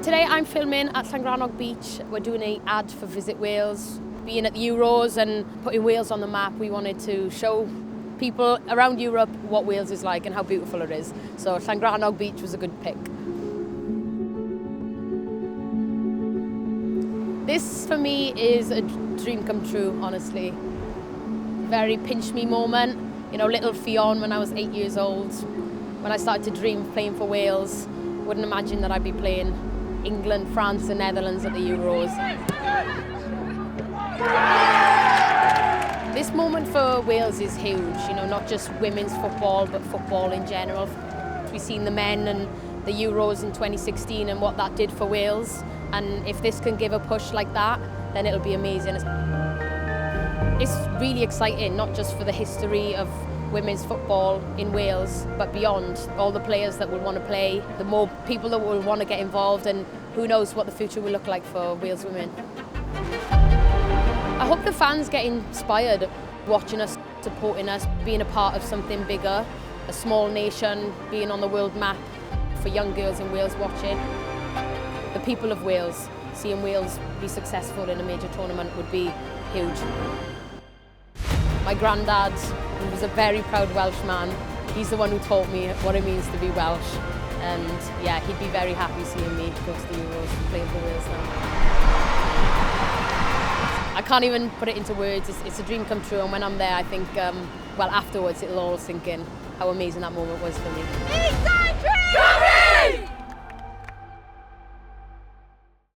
Today I'm filming at Llangrannog Beach. We're doing an ad for Visit Wales. Being at the Euros and putting Wales on the map, we wanted to show people around Europe what Wales is like and how beautiful it is. So Llangrannog Beach was a good pick. This for me is a dream come true, honestly. Very pinch me moment. You know, little Ffion when I was 8 years old. When I started to dream of playing for Wales, wouldn't imagine that I'd be playing England, France and Netherlands at the Euros. This moment for Wales is huge, you know, not just women's football, but football in general. We've seen the men and the Euros in 2016 and what that did for Wales. And if this can give a push like that, then it'll be amazing. It's really exciting, not just for the history of women's football in Wales, but beyond. All the players that will want to play, the more people that will want to get involved, and who knows what the future will look like for Wales women. I hope the fans get inspired watching us, supporting us, being a part of something bigger, a small nation, being on the world map for young girls in Wales watching. The people of Wales, seeing Wales be successful in a major tournament would be huge. My granddad, he was a very proud Welshman. He's the one who taught me what it means to be Welsh. And yeah, he'd be very happy seeing me go to the Euros and play for Wales now. I can't even put it into words. It's a dream come true, and when I'm there, I think, well, afterwards it'll all sink in how amazing that moment was for me.